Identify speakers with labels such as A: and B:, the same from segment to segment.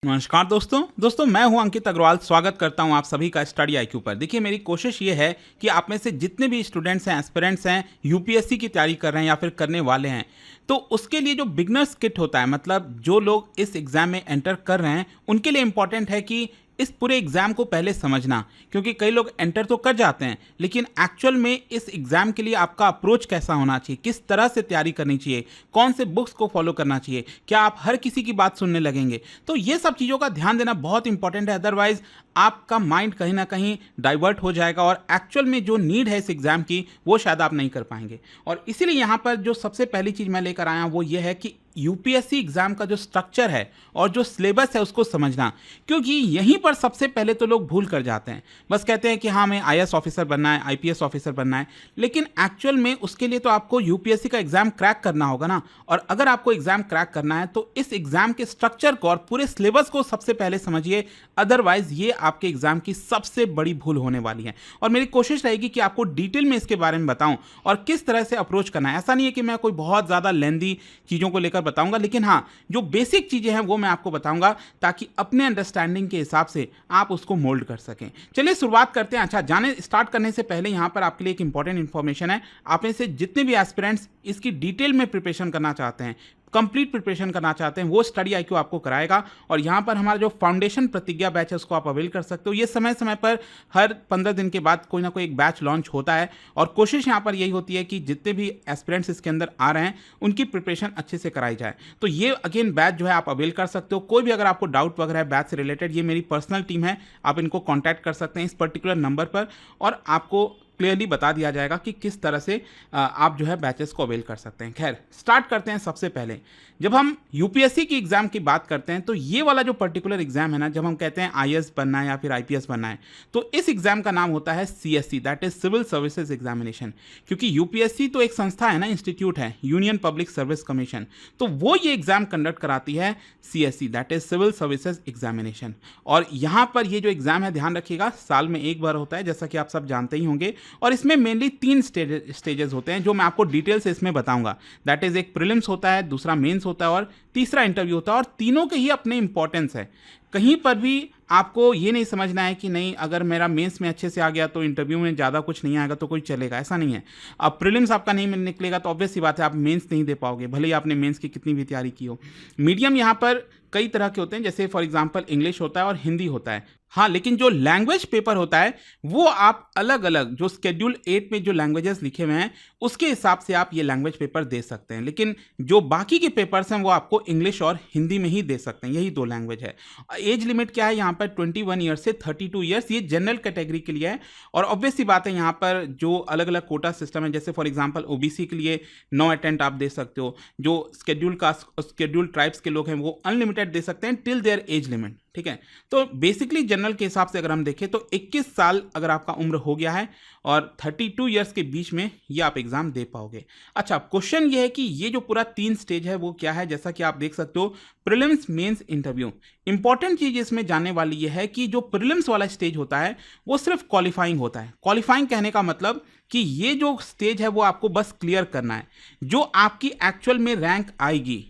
A: नमस्कार दोस्तों मैं हूं अंकित अग्रवाल। स्वागत करता हूं आप सभी का स्टडी आईक्यू पर। देखिए, मेरी कोशिश ये है कि आप में से जितने भी स्टूडेंट्स हैं, एस्पिरेंट्स हैं, यूपीएससी की तैयारी कर रहे हैं या फिर करने वाले हैं, तो उसके लिए जो बिगनर्स किट होता है, मतलब जो लोग इस एग्ज़ाम में एंटर कर रहे हैं, उनके लिए इम्पॉर्टेंट है कि इस पूरे एग्ज़ाम को पहले समझना। क्योंकि कई लोग एंटर तो कर जाते हैं, लेकिन एक्चुअल में इस एग्ज़ाम के लिए आपका अप्रोच कैसा होना चाहिए, किस तरह से तैयारी करनी चाहिए, कौन से बुक्स को फॉलो करना चाहिए, क्या आप हर किसी की बात सुनने लगेंगे, तो ये सब चीज़ों का ध्यान देना बहुत इंपॉर्टेंट है। अदरवाइज आपका माइंड कहीं ना कहीं डाइवर्ट हो जाएगा और एक्चुअल में जो नीड है इस एग्ज़ाम की वो शायद आप नहीं कर पाएंगे। और इसीलिए यहाँ पर जो सबसे पहली चीज़ मैं लेकर आया वो ये है कि यूपीएससी एग्ज़ाम का जो स्ट्रक्चर है और जो सिलेबस है उसको समझना। क्योंकि यहीं पर सबसे पहले तो लोग भूल कर जाते हैं, बस कहते हैं कि हाँ, हमें आईएएस ऑफिसर बनना है, आईपीएस ऑफिसर बनना है, लेकिन एक्चुअल में उसके लिए तो आपको यूपीएससी का एग्ज़ाम क्रैक करना होगा ना। और अगर आपको एग्ज़ाम क्रैक करना है तो इस एग्ज़ाम के स्ट्रक्चर को और पूरे सिलेबस को सबसे पहले समझिए। अदरवाइज ये आपके एग्ज़ाम की सबसे बड़ी भूल होने वाली है। और मेरी कोशिश रहेगी कि आपको डिटेल में इसके बारे में बताऊं और किस तरह से अप्रोच करना है। ऐसा नहीं है कि मैं कोई बहुत ज़्यादा लेंदी चीज़ों को लेकर बताऊंगा, लेकिन हाँ, जो बेसिक चीज़ें हैं वो मैं आपको बताऊंगा ताकि अपने अंडरस्टैंडिंग के हिसाब से आप उसको मोल्ड कर सकें। चलिए शुरुआत करते हैं। अच्छा, जाने स्टार्ट करने से पहले यहाँ पर आपके लिए एक इंपॉर्टेंट इन्फॉर्मेशन है। आप में से जितने भी एस्पिरेंट्स इसकी डिटेल में प्रिपरेशन करना चाहते हैं, कंप्लीट प्रिपरेशन करना चाहते हैं, वो स्टडी आईक्यू आपको कराएगा। और यहाँ पर हमारा जो फाउंडेशन प्रतिज्ञा बैच है उसको आप अवेल कर सकते हो। ये समय समय पर हर 15 दिन के बाद कोई ना कोई एक बैच लॉन्च होता है और कोशिश यहाँ पर यही होती है कि जितने भी एस्पिरेंट्स इसके अंदर आ रहे हैं उनकी प्रिपरेशन अच्छे से कराई जाए। तो ये अगेन बैच जो है आप अवेल कर सकते हो। कोई भी अगर आपको डाउट वगैरह है बैच से रिलेटेड, ये मेरी पर्सनल टीम है, आप इनको कॉन्टैक्ट कर सकते हैं इस पर्टिकुलर नंबर पर और आपको क्लियरली बता दिया जाएगा कि किस तरह से आप जो है बैचेस को अवेल कर सकते हैं। खैर, स्टार्ट करते हैं। सबसे पहले जब हम यूपीएससी की एग्ज़ाम की बात करते हैं तो ये वाला जो पर्टिकुलर एग्ज़ाम है ना, जब हम कहते हैं आईएएस बनना है या फिर आईपीएस बनना है, तो इस एग्ज़ाम का नाम होता है CSC, that is civil services examination. क्योंकि यूपीएससी तो एक संस्था है ना, इंस्टीट्यूट है, यूनियन पब्लिक सर्विस कमीशन, तो वो ये एग्ज़ाम कंडक्ट कराती है CSC, that is civil services examination. और यहाँ पर ये जो एग्ज़ाम है, ध्यान रखिएगा, साल में एक बार होता है, जैसा कि आप सब जानते ही होंगे। और इसमें मेनली 3 स्टेजेस होते हैं जो मैं आपको डिटेल से इसमें बताऊंगा। दैट इज, एक प्रीलिम्स होता है, दूसरा मेंस होता है और तीसरा इंटरव्यू होता है। और तीनों के ही अपने इंपॉर्टेंस है। कहीं पर भी आपको ये नहीं समझना है कि नहीं, अगर मेरा मेंस में अच्छे से आ गया तो इंटरव्यू में ज़्यादा कुछ नहीं आएगा तो कोई चलेगा, ऐसा नहीं है। अब प्रीलिम्स आपका नहीं निकलेगा तो ऑब्वियस सी बात है आप मेंस नहीं दे पाओगे, भले ही आपने मेंस की कितनी भी तैयारी की हो। मीडियम यहाँ पर कई तरह के होते हैं, जैसे फॉर एग्जांपल इंग्लिश होता है और हिंदी होता है। हाँ, लेकिन जो लैंग्वेज पेपर होता है वो आप अलग अलग, जो शेड्यूल 8 में जो लैंग्वेजेस लिखे हुए हैं उसके हिसाब से आप ये लैंग्वेज पेपर दे सकते हैं। लेकिन जो बाकी के पेपर्स हैं वो आपको इंग्लिश और हिंदी में ही दे सकते हैं, यही 2 लैंग्वेज है। एज लिमिट क्या है यहाँ पर, 21 ईयर्स से 32 ईयर्स, ये जनरल कैटेगरी के लिए है। और ऑब्वियस सी बात है, यहाँ पर जो अलग अलग कोटा सिस्टम है, जैसे फॉर एग्जांपल ओबीसी के लिए 9 अटेम्प्ट आप दे सकते हो, जो शेड्यूल ट्राइब्स के लोग हैं वो अनलिमिटेड दे सकते हैं टिल देयर एज लिमिट। ठीक है, तो बेसिकली जनरल के हिसाब से अगर हम देखें तो 21 साल अगर आपका उम्र हो गया है और 32 ईयर्स के बीच में ये आप एग्जाम दे पाओगे। अच्छा, क्वेश्चन ये है कि ये जो पूरा 3 स्टेज है वो क्या है। जैसा कि आप देख सकते हो, प्रीलिम्स, मेंस, इंटरव्यू। इंपॉर्टेंट चीज इसमें जानने वाली ये है कि जो प्रीलिम्स वाला स्टेज होता है वो सिर्फ क्वालिफाइंग होता है। क्वालिफाइंग कहने का मतलब कि ये जो स्टेज है वो आपको बस क्लियर करना है। जो आपकी एक्चुअल में रैंक आएगी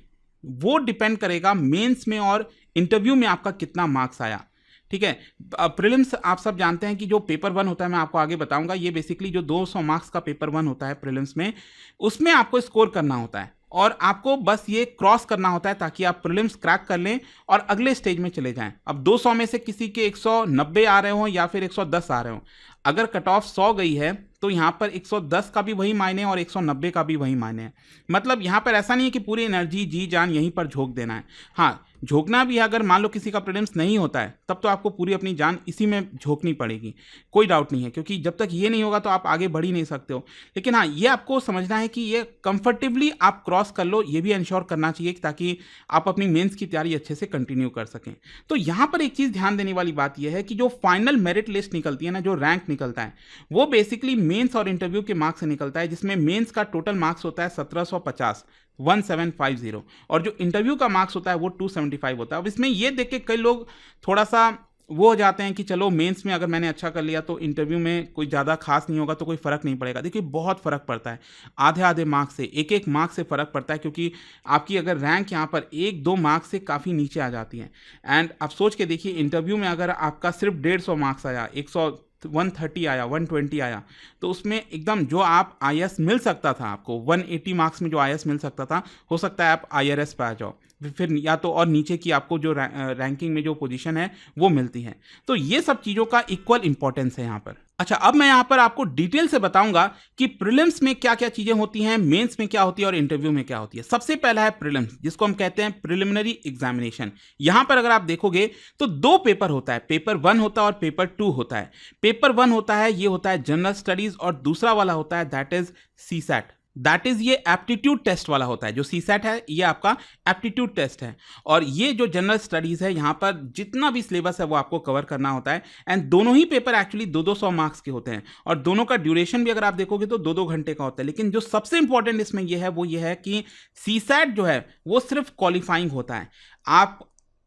A: वो डिपेंड करेगा मेंस में और इंटरव्यू में आपका कितना मार्क्स आया। ठीक है, प्रीलिम्स आप सब जानते हैं कि जो पेपर 1 होता है, मैं आपको आगे बताऊंगा, ये बेसिकली जो 200 मार्क्स का पेपर 1 होता है प्रीलिम्स में, उसमें आपको स्कोर करना होता है और आपको बस ये क्रॉस करना होता है ताकि आप प्रीलिम्स क्रैक कर लें और अगले स्टेज में चले जाएं। अब 200 में से किसी के 190 आ रहे हो या फिर 110 आ रहे हो, अगर कट ऑफ 100 गई है तो यहाँ पर 110 का भी वही मायने और 190 का भी वही मायने है। मतलब यहाँ पर ऐसा नहीं है कि पूरी एनर्जी जी जान यहीं पर झोंक देना है। हाँ, झोंकना भी है, अगर मान लो किसी का प्रीलिम्स नहीं होता है तब तो आपको पूरी अपनी जान इसी में झोंकनी पड़ेगी, कोई डाउट नहीं है, क्योंकि जब तक ये नहीं होगा तो आप आगे बढ़ ही नहीं सकते हो। लेकिन हाँ, ये आपको समझना है कि ये कंफर्टेबली आप क्रॉस कर लो, ये भी इंश्योर करना चाहिए ताकि आप अपनी मेंस की तैयारी अच्छे से कंटिन्यू कर सकें। तो यहाँ पर एक चीज़ ध्यान देने वाली बात यह है कि जो फाइनल मेरिट लिस्ट निकलती है ना, जो रैंक निकलता है, वो बेसिकली मेंस और इंटरव्यू के मार्क्स से निकलता है, जिसमें मेंस का टोटल मार्क्स होता है 1750, 1750, और जो इंटरव्यू का मार्क्स होता है वो 275 होता है। अब इसमें ये देख के कई लोग थोड़ा सा वो हो जाते हैं कि चलो मेंस में अगर मैंने अच्छा कर लिया तो इंटरव्यू में कोई ज़्यादा खास नहीं होगा तो कोई फ़र्क नहीं पड़ेगा। देखिए बहुत फ़र्क पड़ता है, आधे-आधे मार्क्स से, एक-एक मार्क्स से फ़र्क पड़ता है, क्योंकि आपकी अगर रैंक यहाँ पर 1-2 मार्क्स से काफ़ी नीचे आ जाती है। एंड आप सोच के देखिए, इंटरव्यू में अगर आपका सिर्फ 150 मार्क्स आया, 130 आया, 120 आया, तो उसमें एकदम जो आप आईएएस मिल सकता था आपको, 180 मार्क्स में जो आईएएस मिल सकता था, हो सकता है आप आईआरएस पे आ जाओ। फिर या तो और नीचे की आपको जो रैंकिंग में जो पोजीशन है वो मिलती है। तो ये सब चीज़ों का इक्वल इंपॉर्टेंस है यहाँ पर। अच्छा, अब मैं यहाँ पर आपको डिटेल से बताऊंगा कि प्रीलिम्स में क्या क्या चीज़ें होती हैं, मेंस में क्या होती है और इंटरव्यू में क्या होती है। सबसे पहला है प्रीलिम्स, जिसको हम कहते हैं प्रिलिमिनरी एग्जामिनेशन। यहाँ पर अगर आप देखोगे तो 2 पेपर होता है, पेपर 1 होता है और पेपर 2 होता है। पेपर 1 होता है, ये होता है जनरल स्टडीज, और दूसरा वाला होता है that is CSAT. That is ये एप्टीट्यूड टेस्ट वाला होता है। जो सीसैट है ये आपका एप्टीट्यूड टेस्ट है, और ये जो जनरल स्टडीज है यहाँ पर जितना भी सिलेबस है वो आपको कवर करना होता है। एंड दोनों ही पेपर एक्चुअली 200 मार्क्स के होते हैं, और दोनों का ड्यूरेशन भी अगर आप देखोगे तो 2-2 घंटे का होता है। लेकिन जो सबसे इंपॉर्टेंट इसमें ये है वो ये है कि सीसैट जो है वो सिर्फ क्वालिफाइंग होता है। आप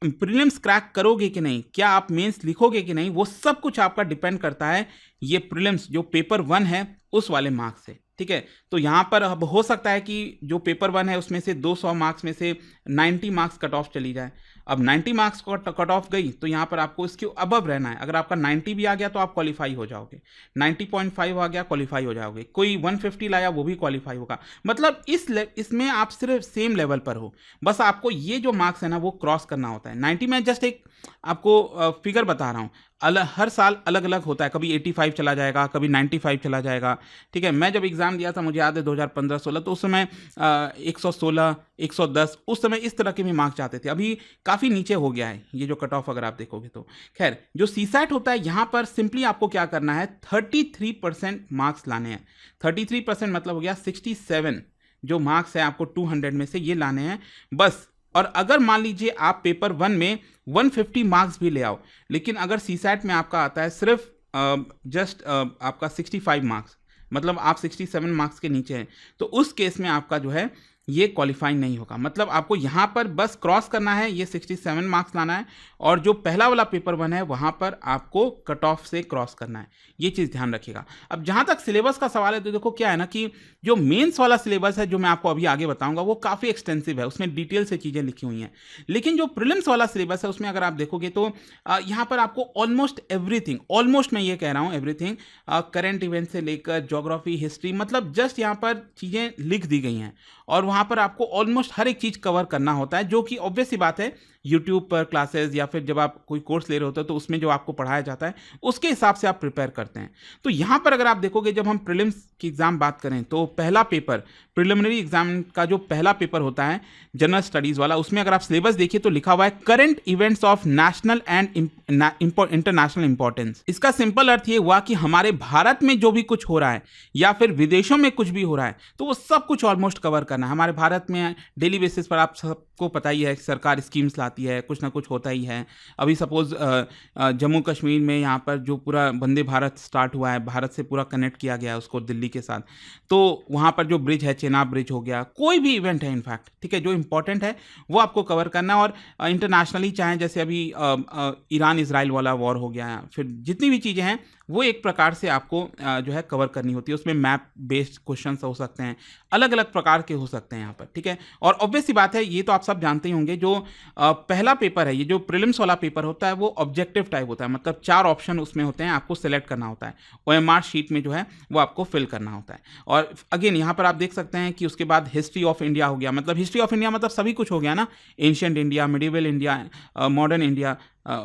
A: प्रीलिम्स क्रैक करोगे कि नहीं, क्या आप मेंस लिखोगे कि नहीं, वो सब कुछ आपका डिपेंड करता है ये प्रीलिम्स जो पेपर 1 है उस वाले मार्क्स से। ठीक है, तो यहाँ पर अब हो सकता है कि जो पेपर 1 है उसमें से 200 मार्क्स में से 90 मार्क्स कट ऑफ चली जाए। अब 90 मार्क्स कट ऑफ गई तो यहाँ पर आपको इसके अबव रहना है। अगर आपका 90 भी आ गया तो आप क्वालिफाई हो जाओगे, 90.5 आ गया क्वालिफाई हो जाओगे, कोई 150 लाया वो भी क्वालिफाई होगा। मतलब इसमें आप सिर्फ सेम लेवल पर हो, बस आपको ये जो मार्क्स है ना वो क्रॉस करना होता है। 90 में जस्ट एक आपको फिगर बता रहा हूँ, हर साल अलग अलग होता है, कभी 85 चला जाएगा, कभी 95 चला जाएगा। ठीक है, मैं जब एग्ज़ाम दिया था मुझे याद है 2015-16, तो उस समय 116, 110 उस समय इस तरह के भी मार्क्स आते थे। अभी काफ़ी नीचे हो गया है ये जो कट ऑफ अगर आप देखोगे तो। खैर, जो सीसैट होता है यहाँ पर सिंपली आपको क्या करना है, 33% मार्क्स लाने हैं। 33% मतलब हो गया 67 जो मार्क्स है आपको 200 में से ये लाने हैं बस। और अगर मान लीजिए आप पेपर 1 में 150 मार्क्स भी ले आओ, लेकिन अगर सीसैट में आपका आता है सिर्फ जस्ट आपका 65 मार्क्स, मतलब आप 67 मार्क्स के नीचे हैं, तो उस केस में आपका जो है ये क्वालिफाई नहीं होगा। मतलब आपको यहाँ पर बस क्रॉस करना है, ये 67 मार्क्स लाना है, और जो पहला वाला पेपर 1 है वहाँ पर आपको कट ऑफ से क्रॉस करना है। ये चीज़ ध्यान रखिएगा। अब जहाँ तक सिलेबस का सवाल है तो देखो क्या है ना कि जो मेंस वाला सिलेबस है जो मैं आपको अभी आगे बताऊंगा वो काफ़ी एक्सटेंसिव है, उसमें डिटेल से चीज़ें लिखी हुई हैं। लेकिन जो प्रीलिम्स वाला सिलेबस है उसमें अगर आप देखोगे तो यहाँ पर आपको ऑलमोस्ट एवरीथिंग, ऑलमोस्ट मैं ये कह रहा हूँ एवरीथिंग, करेंट इवेंट से लेकर ज्योग्राफी, हिस्ट्री, मतलब जस्ट यहाँ पर चीज़ें लिख दी गई हैं, और वहाँ पर आपको ऑलमोस्ट हर एक चीज़ कवर करना होता है, जो कि ऑब्वियस सी बात है यूट्यूब पर क्लासेस या फिर जब आप कोई कोर्स ले रहे होते हो तो उसमें जो आपको पढ़ाया जाता है उसके हिसाब से आप प्रिपेयर करते हैं। तो यहाँ पर अगर आप देखोगे जब हम प्रीलिम्स की एग्ज़ाम बात करें तो पहला पेपर, प्रिलिमिनरी एग्जाम का जो पहला पेपर होता है जनरल स्टडीज़ वाला, उसमें अगर आप सिलेबस देखिए तो लिखा हुआ है current events of national and international importance. इसका सिंपल अर्थ ये हुआ कि हमारे भारत में जो भी कुछ हो रहा है या फिर विदेशों में कुछ भी हो रहा है तो वो सब कुछ ऑलमोस्ट कवर करना है। हमारे भारत में डेली बेसिस पर आप सबको पता ही है सरकार स्कीम्स लाती है, कुछ ना कुछ होता ही है। अभी सपोज जम्मू कश्मीर में यहाँ पर जो पूरा वंदे भारत स्टार्ट हुआ है, भारत से पूरा कनेक्ट किया गया है उसको दिल्ली के साथ, तो वहाँ पर जो ब्रिज है, चेनाब ब्रिज हो गया, कोई भी इवेंट है इनफैक्ट, ठीक है, जो इंपॉर्टेंट है वो आपको कवर करना है। और इंटरनेशनली चाहे जैसे अभी ईरान इजराइल वाला वॉर हो गया, फिर जितनी भी चीज़ें हैं वो एक प्रकार से आपको जो है कवर करनी होती है। उसमें मैप बेस्ड क्वेश्चन हो सकते हैं, अलग अलग प्रकार के हो सकते हैं यहाँ पर, ठीक है। और ऑब्वियस सी बात है, ये तो आप सब जानते ही होंगे, जो पहला पेपर है, ये जो प्रीलिम्स वाला पेपर होता है वो ऑब्जेक्टिव टाइप होता है, मतलब 4 ऑप्शन उसमें होते हैं, आपको सेलेक्ट करना होता है, OMR शीट में जो है वो आपको फिल करना होता है। और अगेन यहाँ पर आप देख सकते हैं कि उसके बाद हिस्ट्री ऑफ इंडिया हो गया, मतलब हिस्ट्री ऑफ इंडिया मतलब सभी कुछ हो गया ना, ancient India, medieval India, modern India,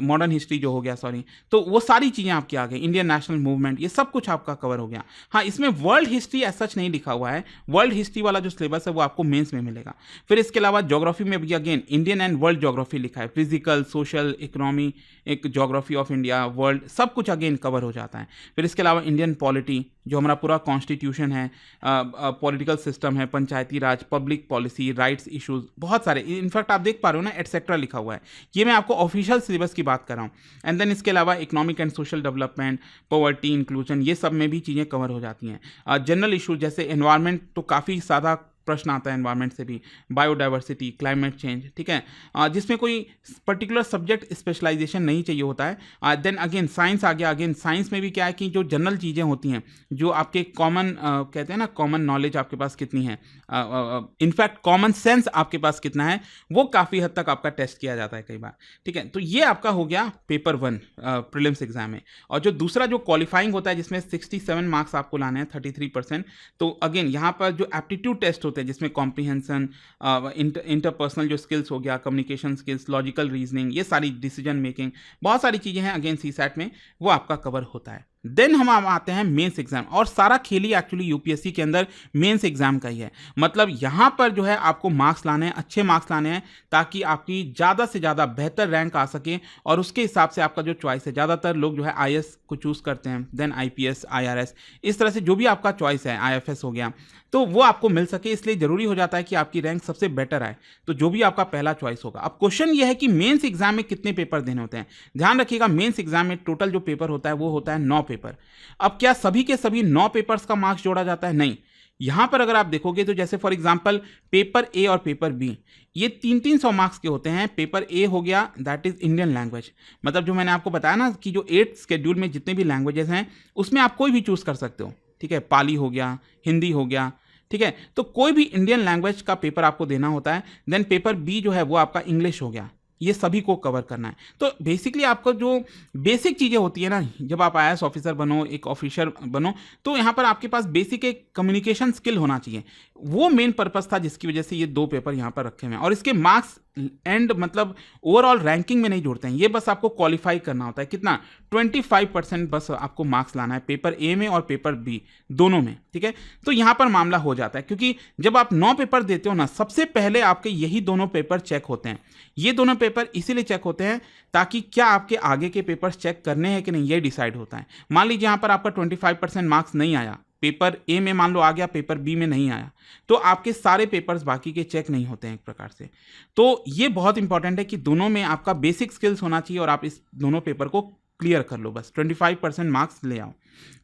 A: modern history जो हो गया, सॉरी, तो वो सारी चीज़ें आपकी आ गई, इंडियन नेशनल मूवमेंट, ये सब कुछ आपका कवर हो गया। हाँ, इसमें वर्ल्ड हिस्ट्री ऐसा सच नहीं लिखा हुआ है, वर्ल्ड हिस्ट्री वाला जो सिलेबस है वो आपको मेंस में मिलेगा। फिर इसके अलावा ज्योग्राफी में भी again Indian and world geography लिखा है, फिजिकल, सोशल, इकोनॉमी, एक ज्योग्राफी ऑफ इंडिया, वर्ल्ड, सब कुछ अगेन कवर हो जाता है। फिर इसके अलावा इंडियन पॉलिटी, जो हमारा पूरा कॉन्स्टिट्यूशन है, पॉलिटिकल सिस्टम है, पंचायती राज, पब्लिक पॉलिसी, राइट्स इश्यूज, बहुत सारे, इनफैक्ट आप देख पा रहे हो ना, एटसेट्रा लिखा हुआ है। ये मैं आपको ऑफिशियल सिलेबस की बात कर रहा हूँ। एंड देन इसके अलावा economic and social development, poverty, inclusion, ये सब में भी चीज़ें कवर हो जाती हैं। जनरल इशूज जैसे एनवायरनमेंट तो काफ़ी ज़्यादा प्रश्न आता है एनवायरनमेंट से भी, बायोडाइवर्सिटी, क्लाइमेट चेंज, ठीक है, जिसमें कोई पर्टिकुलर सब्जेक्ट स्पेशलाइजेशन नहीं चाहिए होता है। देन अगेन साइंस आ गया। अगेन साइंस में भी क्या है कि जो जनरल चीज़ें होती हैं, जो आपके कॉमन कहते हैं ना, कॉमन नॉलेज आपके पास कितनी है, इनफैक्ट कॉमन सेंस आपके पास कितना है, वो काफ़ी हद तक आपका टेस्ट किया जाता है कई बार, ठीक है। तो ये आपका हो गया पेपर 1 प्रीलिम्स एग्जाम में। और जो दूसरा जो क्वालिफाइंग होता है जिसमें 67 मार्क्स आपको लाने हैं, 33%, तो अगेन यहाँ पर जो एप्टीट्यूड टेस्ट होते हैं जिसमें कॉम्प्रिहेंशन, इंटरपर्सनल जो स्किल्स हो गया, कम्युनिकेशन स्किल्स, लॉजिकल रीजनिंग, ये सारी डिसीजन मेकिंग, बहुत सारी चीज़ें हैं अगेन सीसैट में, वो आपका कवर होता है। देन हम आते हैं मेंस एग्जाम, और सारा खेल ही एक्चुअली यूपीएससी के अंदर मेंस एग्जाम का ही है। मतलब यहाँ पर जो है आपको मार्क्स लाने हैं, अच्छे मार्क्स लाने हैं, ताकि आपकी ज़्यादा से ज़्यादा बेहतर रैंक आ सके, और उसके हिसाब से आपका जो चॉइस है, ज़्यादातर लोग जो है आईएएस को चूज़ करते हैं, देन आईपीएस, आईआरएस, इस तरह से जो भी आपका चॉइस है, आईएफएस हो गया, तो वो आपको मिल सके, इसलिए ज़रूरी हो जाता है कि आपकी रैंक सबसे बेटर आए, तो जो भी आपका पहला चॉइस होगा। अब क्वेश्चन ये है कि मेंस एग्जाम में कितने पेपर देने होते हैं। ध्यान रखिएगा, मेंस एग्जाम में टोटल जो पेपर होता है वो होता है 9 पेपर। अब क्या सभी के सभी 9 पेपर्स का मार्क्स जोड़ा जाता है? नहीं। यहां पर अगर आप देखोगे तो जैसे फॉर एग्जांपल पेपर ए और पेपर बी, ये 300 मार्क्स के होते हैं। पेपर ए हो गया, दैट इज इंडियन लैंग्वेज, मतलब जो मैंने आपको बताया ना कि जो 8th शेड्यूल में जितने भी लैंग्वेजेस हैं उसमें आप कोई भी चूज कर सकते हो, ठीक है। पाली हो गया, हिंदी हो गया, ठीक है, तो कोई भी इंडियन लैंग्वेज का पेपर आपको देना होता है। देन पेपर बी जो है वो आपका इंग्लिश हो गया, ये सभी को कवर करना है। तो बेसिकली आपको जो बेसिक चीज़ें होती है ना, जब आप आईएएस ऑफिसर बनो, एक ऑफिसर बनो, तो यहाँ पर आपके पास बेसिक एक कम्युनिकेशन स्किल होना चाहिए। वो मेन पर्पस था जिसकी वजह से ये 2 पेपर यहाँ पर रखे हुए हैं। और इसके मार्क्स एंड मतलब ओवरऑल रैंकिंग में नहीं जुड़ते हैं, ये बस आपको क्वालिफाई करना होता है। कितना? 25% बस आपको मार्क्स लाना है पेपर ए में और पेपर बी दोनों में, ठीक है। तो यहाँ पर मामला हो जाता है, क्योंकि जब आप 9 पेपर देते हो ना, सबसे पहले आपके यही दोनों पेपर चेक होते हैं। ये दोनों पेपर इसीलिए चेक होते हैं ताकि क्या आपके आगे के पेपर्स चेक करने हैं कि नहीं, ये डिसाइड होता है। मान लीजिए यहाँ पर आपका 25% मार्क्स नहीं आया, पेपर ए में मान लो आ गया, पेपर बी में नहीं आया, तो आपके सारे पेपर्स बाकी के चेक नहीं होते हैं एक प्रकार से। तो ये बहुत इंपॉर्टेंट है कि दोनों में आपका बेसिक स्किल्स होना चाहिए और आप इस दोनों पेपर को क्लियर कर लो, बस 25% मार्क्स ले आओ।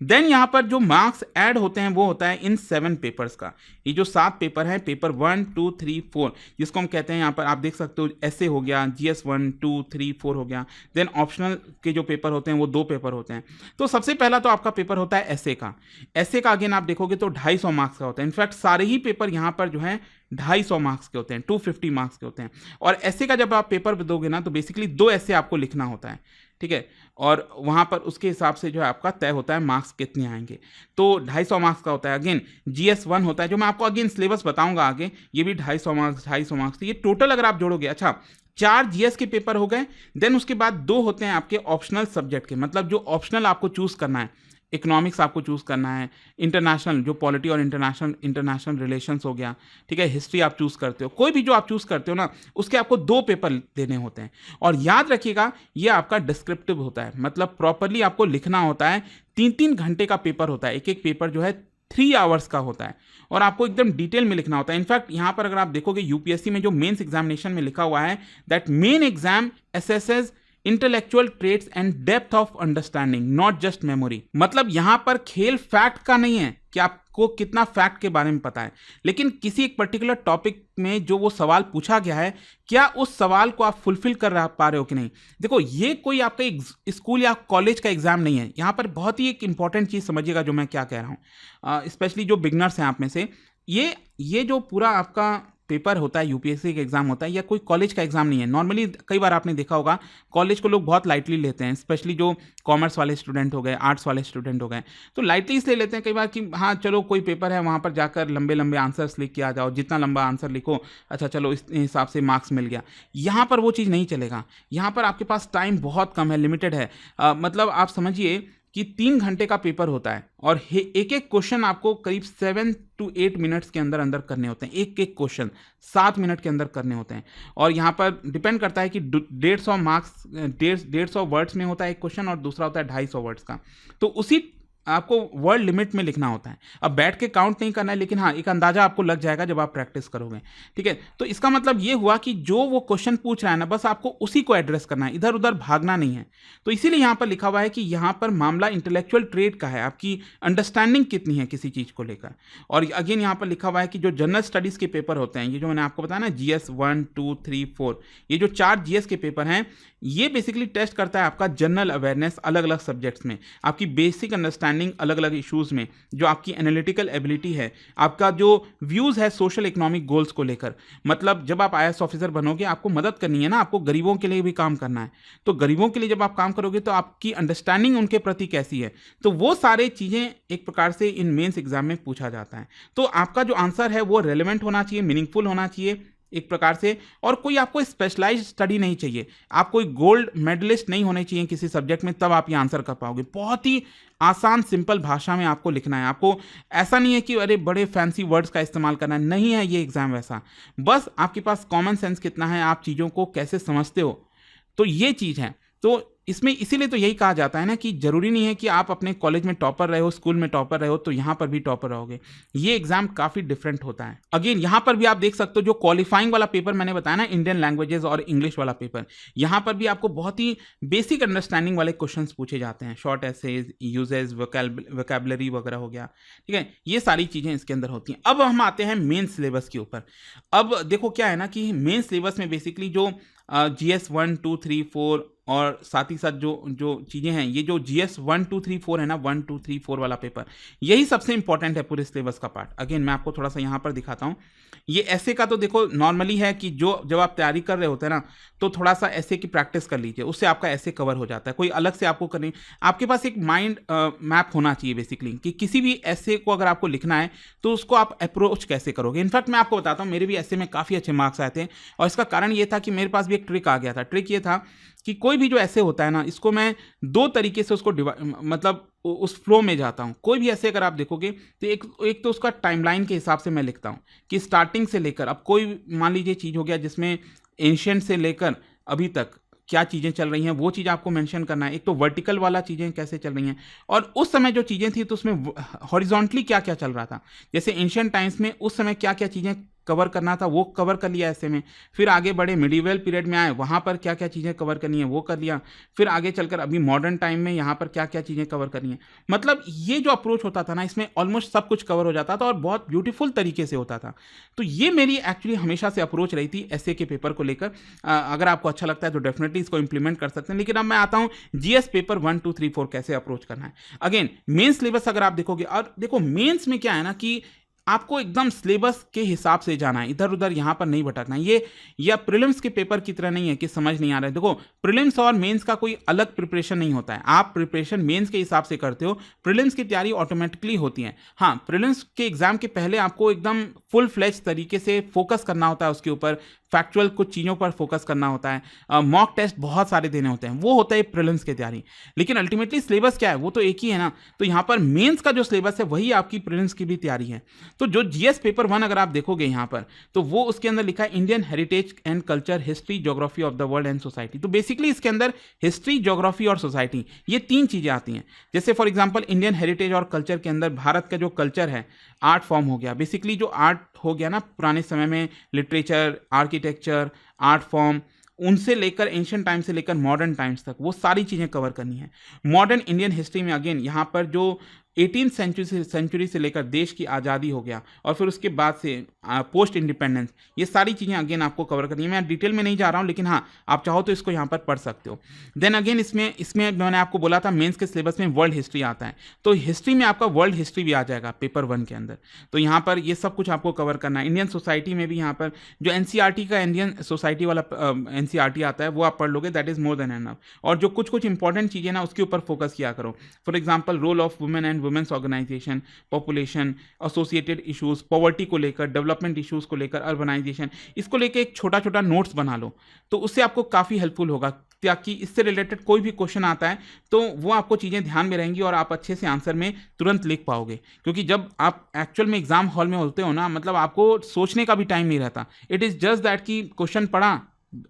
A: देन यहाँ पर जो मार्क्स ऐड होते हैं वो होता है इन 7 पेपर्स का। ये जो 7 पेपर हैं, पेपर 1, 2, 3, 4, जिसको हम कहते हैं, यहाँ पर आप देख सकते हो ऐसे हो गया, GS 1, 2, 3, 4 हो गया। देन ऑप्शनल के जो पेपर होते हैं वो 2 पेपर होते हैं। तो सबसे पहला तो आपका पेपर होता है ऐसे का। ऐसे का अगेन आप देखोगे तो 250 मार्क्स का होता है। इनफैक्ट सारे ही पेपर यहाँ पर जो है 250 मार्क्स के होते हैं, 250 मार्क्स के होते हैं। और ऐसे का जब आप पेपर दोगे ना, तो बेसिकली 2 ऐसे आपको लिखना होता है, ठीक है। और वहाँ पर उसके हिसाब से जो है आपका तय होता है मार्क्स कितने आएंगे। तो 250 मार्क्स का होता है। अगेन GS 1 होता है, जो मैं आपको अगेन सिलेबस बताऊंगा आगे, ये भी 250 मार्क्स, 250 मार्क्स। तो ये टोटल अगर आप जोड़ोगे, अच्छा 4 GS के पेपर हो गए। देन उसके बाद 2 होते हैं आपके ऑप्शनल सब्जेक्ट के, मतलब जो ऑप्शनल आपको चूज करना है। इकोनॉमिक्स आपको चूज करना है, इंटरनेशनल जो पॉलिटी और इंटरनेशनल रिलेशंस हो गया, ठीक है, हिस्ट्री आप चूज करते हो, कोई भी जो आप चूज करते हो ना, उसके आपको 2 पेपर देने होते हैं। और याद रखिएगा ये आपका डिस्क्रिप्टिव होता है, मतलब प्रॉपरली आपको लिखना होता है। 3-3 घंटे का पेपर होता है, एक पेपर जो है 3 आवर्स का होता है, और आपको एकदम डिटेल में लिखना होता है। इनफैक्ट यहाँ पर अगर आप देखोगे यूपीएससी में जो मेंस एग्जामिनेशन में लिखा हुआ है, that main exam assesses intellectual traits and depth of understanding, not just memory. मतलब यहां पर खेल फैक्ट का नहीं है कि आपको कितना फैक्ट के बारे में पता है, लेकिन किसी एक पर्टिकुलर टॉपिक में जो वो सवाल पूछा गया है, क्या उस सवाल को आप फुलफिल कर पा रहे हो कि नहीं। देखो, ये कोई आपका स्कूल या कॉलेज का एग्जाम नहीं है। यहाँ पर बहुत ही एक इंपॉर्टेंट चीज समझिएगा जो मैं क्या कह रहा हूँ, स्पेशली जो बिगनर्स हैं आप में से, ये जो पूरा आपका पेपर होता है, यूपीएससी का एग्जाम होता है, या कोई कॉलेज का एग्जाम नहीं है। नॉर्मली कई बार आपने देखा होगा कॉलेज को लोग बहुत लाइटली लेते हैं, स्पेशली जो कॉमर्स वाले स्टूडेंट हो गए, आर्ट्स वाले स्टूडेंट हो गए, तो लाइटली इसलिए लेते हैं कई बार कि हाँ चलो कोई पेपर है, वहाँ पर जाकर लंबे लंबे आंसर्स लिख के आ जाओ, जितना लंबा आंसर लिखो, अच्छा चलो इस हिसाब से मार्क्स मिल गया। यहाँ पर वो चीज़ नहीं चलेगा। यहाँ पर आपके पास टाइम बहुत कम है, लिमिटेड है। मतलब आप समझिए कि 3 घंटे का पेपर होता है, और एक एक क्वेश्चन आपको करीब 7 to 8 मिनट्स के अंदर अंदर करने होते हैं। एक एक क्वेश्चन 7 मिनट के अंदर करने होते हैं। और यहाँ पर डिपेंड करता है कि 150 मार्क्स 150 वर्ड्स में होता है एक क्वेश्चन, और दूसरा होता है 250 वर्ड्स का। तो उसी आपको वर्ड लिमिट में लिखना होता है। अब बैठ के काउंट नहीं करना है, लेकिन हाँ, एक अंदाज़ा आपको लग जाएगा जब आप प्रैक्टिस करोगे, ठीक है? तो इसका मतलब ये हुआ कि जो वो क्वेश्चन पूछ रहा है ना, बस आपको उसी को एड्रेस करना है, इधर-उधर भागना नहीं है। तो इसीलिए यहाँ पर लिखा हुआ है कि यहाँ पर मामला इंटेलेक्चुअल ट्रेड का है, आपकी अंडरस्टैंडिंग कितनी है किसी चीज़ को लेकर। और अगेन यहाँ पर लिखा हुआ है कि जो जनरल स्टडीज़ के पेपर होते हैं, ये जो मैंने आपको बताया ना, जीएस 1, 2, 3, 4, ये जो 4 जीएस के पेपर हैं, ये बेसिकली टेस्ट करता है आपका जनरल अवेयरनेस अलग-अलग सब्जेक्ट्स में, आपकी बेसिक अंडरस्टैंडिंग अलग-अलग इश्यूज़ में, जो आपकी एनालिटिकल एबिलिटी है, आपका जो व्यूज़ है सोशल इकोनॉमिक गोल्स को लेकर। मतलब जब आप आईएएस ऑफिसर बनोगे, आपको मदद करनी है ना, आपको गरीबों के लिए भी काम करना है। तो गरीबों के लिए जब आप काम करोगे तो आपकी अंडरस्टैंडिंग उनके प्रति कैसी है, तो वो सारी चीज़ें एक प्रकार से इन मेंस एग्जाम में पूछा जाता है। तो आपका जो आंसर है वो रेलेवेंट होना चाहिए, मीनिंगफुल होना चाहिए एक प्रकार से, और कोई आपको स्पेशलाइज्ड स्टडी नहीं चाहिए। आप कोई गोल्ड मेडलिस्ट नहीं होने चाहिए किसी सब्जेक्ट में, तब आप ये आंसर कर पाओगे। बहुत ही आसान सिंपल भाषा में आपको लिखना है। आपको ऐसा नहीं है कि अरे बड़े फैंसी वर्ड्स का इस्तेमाल करना है, नहीं है ये एग्जाम वैसा। बस आपके पास कॉमन सेंस कितना है, आप चीज़ों को कैसे समझते हो, तो ये चीज़ है। तो इसमें इसीलिए तो यही कहा जाता है ना कि जरूरी नहीं है कि आप अपने कॉलेज में टॉपर रहे हो, स्कूल में टॉपर रहे हो, तो यहाँ पर भी टॉपर रहोगे। ये एग्जाम काफी डिफरेंट होता है। अगेन यहाँ पर भी आप देख सकते हो, जो क्वालिफाइंग वाला पेपर मैंने बताया ना, इंडियन लैंग्वेजेस और इंग्लिश वाला पेपर, यहाँ पर भी आपको बहुत ही बेसिक अंडरस्टैंडिंग वाले क्वेश्चंस पूछे जाते हैं। शॉर्ट एसेज, यूजेज, वोकैबुलरी वगैरह हो गया, ठीक है, ये सारी चीजें इसके अंदर होती हैं। अब हम आते हैं मेन सिलेबस के ऊपर। अब देखो क्या है ना कि मेन सिलेबस में बेसिकली जो GS 1, 2, 3, 4 और साथ ही साथ जो चीज़ें हैं, ये जो GS 1, 2, 3, 4 है ना, 1, 2, 3, 4 वाला पेपर, यही सबसे इंपॉर्टेंट है पूरे सिलेबस का पार्ट। अगेन मैं आपको थोड़ा सा यहाँ पर दिखाता हूँ। ये ऐसे का तो देखो नॉर्मली है कि जब आप तैयारी कर रहे होते हैं ना, तो थोड़ा सा ऐसे की प्रैक्टिस कर लीजिए, उससे आपका ऐसे कवर हो जाता है। कोई अलग से आपको करनी, आपके पास एक माइंड मैप होना चाहिए बेसिकली, कि किसी भी ऐसे को अगर आपको लिखना है तो उसको आप अप्रोच कैसे करोगे। इनफैक्ट मैं आपको बताता हूँ, मेरे भी ऐसे में काफ़ी अच्छे मार्क्स आए थे, और इसका कारण ये था कि मेरे पास भी एक ट्रिक आ गया था। ट्रिक ये था कि कोई भी जो ऐसे होता है ना, इसको मैं 2 तरीके से उसको मतलब उस फ्लो में जाता हूँ। कोई भी ऐसे अगर आप देखोगे तो एक तो उसका टाइमलाइन के हिसाब से मैं लिखता हूँ कि स्टार्टिंग से लेकर, अब कोई मान लीजिए चीज़ हो गया जिसमें एंशिएंट से लेकर अभी तक क्या चीज़ें चल रही हैं, वो चीज़ आपको मेंशन करना है। एक तो वर्टिकल वाला चीज़ें कैसे चल रही हैं, और उस समय जो चीज़ें थी तो उसमें हॉरिजॉन्टली क्या क्या चल रहा था। जैसे एंशिएंट टाइम्स में उस समय क्या क्या चीज़ें कवर करना था वो कवर कर लिया ऐसे में। फिर आगे बढ़े, मिडिवल पीरियड में आए, वहाँ पर क्या क्या चीज़ें कवर करनी है वो कर लिया। फिर आगे चलकर अभी मॉडर्न टाइम में यहाँ पर क्या क्या चीज़ें कवर करनी है। मतलब ये जो अप्रोच होता था ना, इसमें ऑलमोस्ट सब कुछ कवर हो जाता था और बहुत ब्यूटीफुल तरीके से होता था। तो ये मेरी एक्चुअली हमेशा से अप्रोच रही थी ऐसे के पेपर को लेकर। अगर आपको अच्छा लगता है तो डेफिनेटली इसको इंप्लीमेंट कर सकते हैं। लेकिन अब मैं आता हूँ GS पेपर 1, 2, 3, 4 कैसे अप्रोच करना है। अगेन मेन सिलेबस अगर आप देखोगे, और देखो मेंस में क्या है ना कि आपको एकदम सिलेबस के हिसाब से जाना है, इधर उधर यहाँ पर नहीं भटकना है। ये प्रीलिम्स के पेपर की तरह नहीं है कि समझ नहीं आ रहा है। देखो प्रीलिम्स और मेंस का कोई अलग प्रिपरेशन नहीं होता है। आप प्रिपरेशन मेंस के हिसाब से करते हो, प्रीलिम्स की तैयारी ऑटोमेटिकली होती है। हाँ, प्रीलिम्स के एग्जाम के पहले आपको एकदम फुल फ्लेज तरीके से फोकस करना होता है उसके ऊपर, फैक्चुअल कुछ चीज़ों पर फोकस करना होता है, मॉक टेस्ट बहुत सारे देने होते हैं, वो होता है प्रीलिम्स की तैयारी। लेकिन अल्टीमेटली सिलेबस क्या है, वो तो एक ही है ना। तो यहाँ पर मेंस का जो सिलेबस है वही आपकी प्रीलिम्स की भी तैयारी है। तो जो GS पेपर 1 अगर आप देखोगे यहाँ पर, तो वो उसके अंदर लिखा है Indian heritage and culture, history, geography of the world and society. तो बेसिकली इसके अंदर हिस्ट्री, ज्योग्राफी और सोसाइटी, ये 3 चीज़ें आती हैं। जैसे फॉर एग्जाम्पल इंडियन हेरिटेज और कल्चर के अंदर भारत का जो कल्चर है, आर्ट फॉर्म हो गया, बेसिकली जो आर्ट हो गया ना पुराने समय में, लिटरेचर, आर्किटेक्चर, आर्ट फॉर्म, उनसे लेकर एंशिएंट टाइम से लेकर मॉडर्न टाइम्स तक वो सारी चीज़ें कवर करनी है। मॉडर्न इंडियन हिस्ट्री में अगेन यहाँ पर जो 18th सेंचुरी से लेकर देश की आज़ादी हो गया और फिर उसके बाद से पोस्ट इंडिपेंडेंस, ये सारी चीज़ें अगेन आपको कवर करनी है। मैं डिटेल में नहीं जा रहा हूँ, लेकिन हाँ आप चाहो तो इसको यहाँ पर पढ़ सकते हो। देन अगेन इसमें मैंने आपको बोला था मेंस के सिलेबस में वर्ल्ड हिस्ट्री आता है, तो हिस्ट्री में आपका वर्ल्ड हिस्ट्री भी आ जाएगा पेपर 1 के अंदर। तो यहाँ पर ये सब कुछ आपको कवर करना है। इंडियन सोसाइटी में भी यहाँ पर जो NCERT का इंडियन सोसाइटी वाला NCERT आता है वो आप पढ़ लोगे, that is more than enough. और जो कुछ इंपॉर्टेंट चीज़ें ना उसके ऊपर फोकस किया करो। For example role of women and women's organisation, population, associated issues, poverty को लेकर, डेवलपमेंट इश्यूज को लेकर, अर्बनाइजेशन, इसको लेकर एक छोटा छोटा नोट्स बना लो, तो उससे आपको काफ़ी हेल्पफुल होगा, ताकि इससे रिलेटेड कोई भी क्वेश्चन आता है तो वो आपको चीज़ें ध्यान में रहेंगी और आप अच्छे से आंसर में तुरंत लिख पाओगे। क्योंकि जब आप एक्चुअल में एग्जाम हॉल में होते हो ना, मतलब आपको सोचने का भी टाइम नहीं रहता। इट इज़ जस्ट दैट कि क्वेश्चन पढ़ा,